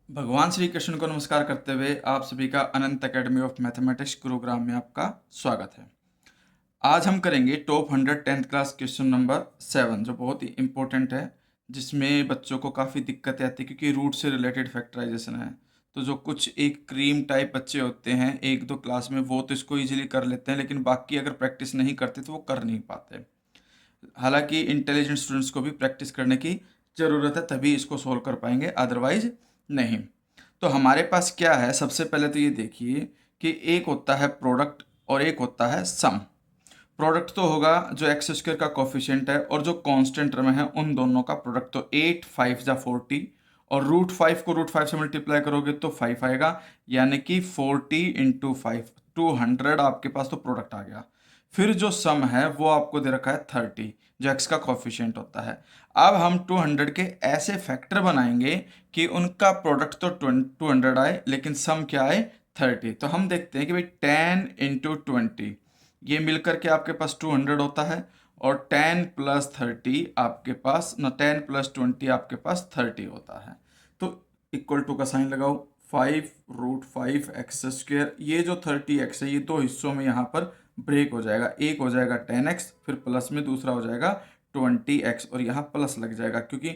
भगवान श्री कृष्ण को नमस्कार करते हुए आप सभी का अनंत एकेडमी ऑफ मैथमेटिक्स गुरुग्राम में आपका स्वागत है। आज हम करेंगे top 100 10th class question number 7 जो बहुत ही इंपॉर्टेंट है, जिसमें बच्चों को काफ़ी दिक्कतें आती है क्योंकि रूट से रिलेटेड फैक्टराइजेशन है। तो जो कुछ एक क्रीम टाइप बच्चे होते हैं 1-2 क्लास में, वो तो इसको ईजिली कर लेते हैं, लेकिन बाकी अगर प्रैक्टिस नहीं करते तो वो कर नहीं पाते। हालांकि इंटेलिजेंट स्टूडेंट्स को भी प्रैक्टिस करने की ज़रूरत है, तभी इसको सोल्व कर पाएंगे, अदरवाइज नहीं। तो हमारे पास क्या है, सबसे पहले तो ये देखिए कि एक होता है प्रोडक्ट और एक होता है सम। प्रोडक्ट तो होगा जो एक्स स्क्वायर का कोफिशिएंट है, और जो कांस्टेंट टर्म है उन दोनों का प्रोडक्ट। तो 8 5 जा 40, और रूट 5 को रूट 5 से मल्टीप्लाई करोगे तो 5 आएगा, यानी कि 40 इंटू 5 200 आपके पास तो प्रोडक्ट आ गया। फिर जो सम है वो आपको दे रखा है 30, जो एक्स का कोफिशिएंट होता है। अब हम 200 के ऐसे फैक्टर बनाएंगे कि उनका प्रोडक्ट तो 200 आए, लेकिन सम क्या आए 30। तो हम देखते हैं कि भाई 10 इंटू 20 ये मिलकर के आपके पास 200 होता है, और 10 प्लस 30 आपके पास 10 प्लस 20 आपके पास 30 होता है। तो इक्वल टू का साइन लगाओ, 5 रूट 5 एक्स स्क्वेयर। ये जो 30x है ये दो हिस्सों में यहाँ पर ब्रेक हो जाएगा, एक हो जाएगा 10x, फिर प्लस में दूसरा हो जाएगा 20x, और यहाँ प्लस लग जाएगा क्योंकि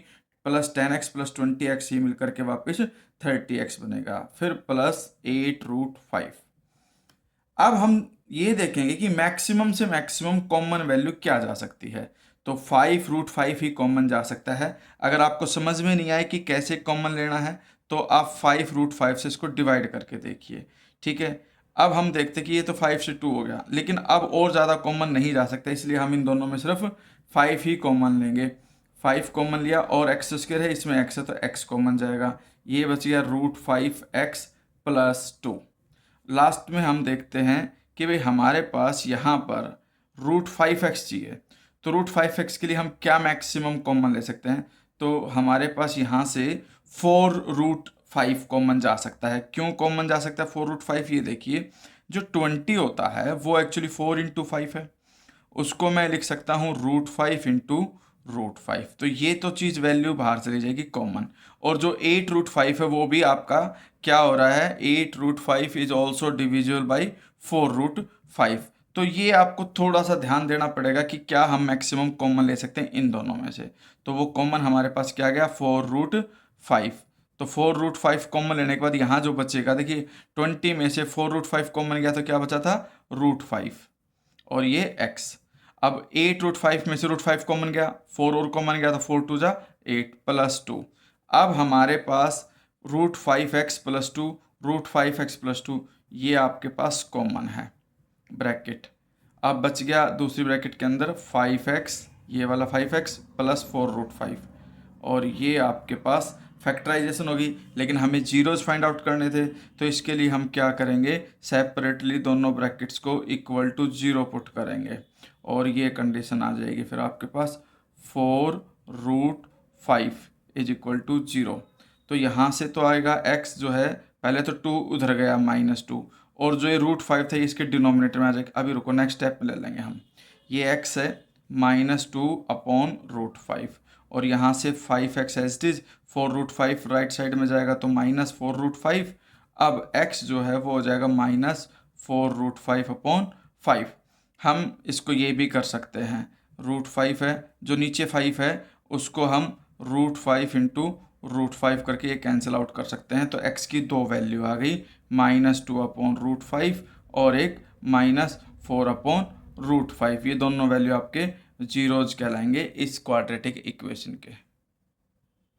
प्लस 10x प्लस 20x ही मिलकर के वापस 30x बनेगा, फिर प्लस 8 रूट 5। अब हम ये देखेंगे कि मैक्सिमम से मैक्सिमम कॉमन वैल्यू क्या जा सकती है। तो 5 रूट 5 ही कॉमन जा सकता है। अगर आपको समझ में नहीं आए कि कैसे कॉमन लेना है, तो आप 5 रूट 5 से इसको डिवाइड करके देखिए, ठीक है। अब हम देखते कि ये तो 5 से 2 हो गया, लेकिन अब और ज़्यादा कॉमन नहीं जा सकता, इसलिए हम इन दोनों में सिर्फ 5 ही कॉमन लेंगे। 5 कॉमन लिया, और एक्स स्क्वायर है, इसमें एक्स है तो एक्स कॉमन जाएगा, ये बच गया रूट 5x प्लस 2। लास्ट में हम देखते हैं कि भाई हमारे पास यहाँ पर रूट 5x चाहिए, तो रूट 5x के लिए हम क्या मैक्सिमम कॉमन ले सकते हैं। तो हमारे पास यहाँ से 4 रूट 5 कॉमन जा सकता है। क्यों कॉमन जा सकता है 4 रूट 5? ये देखिए, जो 20 होता है वो एक्चुअली 4 इंटू 5 है, उसको मैं लिख सकता हूँ रूट 5 इंटू रूट 5। तो ये तो चीज़ वैल्यू बाहर चली जाएगी कॉमन। और जो 8 रूट 5 है वो भी आपका क्या हो रहा है, 8 root 5 is also divisible by 4 root 5। तो ये आपको थोड़ा सा ध्यान देना पड़ेगा कि क्या हम मैक्सिमम कॉमन ले सकते हैं इन दोनों में से। तो वो कॉमन हमारे पास क्या गया 4 रूट 5। तो 4 रूट 5 कॉमन लेने के बाद यहाँ जो बचेगा, देखिए 20 में से 4 रूट 5 कॉमन गया तो क्या बचा था रूट 5, और ये x। अब 8 रूट 5 में से रूट 5 कॉमन गया, 4 और कॉमन गया तो 4 2 जा 8 प्लस 2। अब हमारे पास root 5x plus 2, root 5x plus 2 ये आपके पास कॉमन है, ब्रैकेट। अब बच गया दूसरी ब्रैकेट के अंदर 5x, ये वाला 5x प्लस 4 रूट 5, और ये आपके पास फैक्टराइजेशन होगी, लेकिन हमें जीरोज फाइंड आउट करने थे। तो इसके लिए हम क्या करेंगे, सेपरेटली दोनों ब्रैकेट्स को इक्वल टू 0 पुट करेंगे, और ये कंडीशन आ जाएगी फिर आपके पास 4 रूट 5 इज इक्वल टू 0। तो यहाँ से तो आएगा x जो है, पहले तो 2 उधर गया -2, और जो ये रूट 5 था इसके डिनोमिनेटर में आ जाएगा। अभी रुको, नेक्स्ट स्टेप में ले लेंगे हम। ये x है -2 अपॉन रूट 5, और यहाँ से 5x as it is, 4 root 5 right side में जाएगा तो -4 रूट 5। अब x जो है वो हो जाएगा -4 रूट 5 अपॉन 5। हम इसको ये भी कर सकते हैं, रूट 5 है, जो नीचे 5 है उसको हम रूट 5 इंटू रूट 5 करके ये कैंसिल आउट कर सकते हैं। तो x की दो वैल्यू आ गई, -2 अपॉन रूट 5 और एक -4 अपॉन रूट 5। ये दोनों वैल्यू आपके जीरोज कहलाएंगे इस क्वाड्रेटिक इक्वेशन के।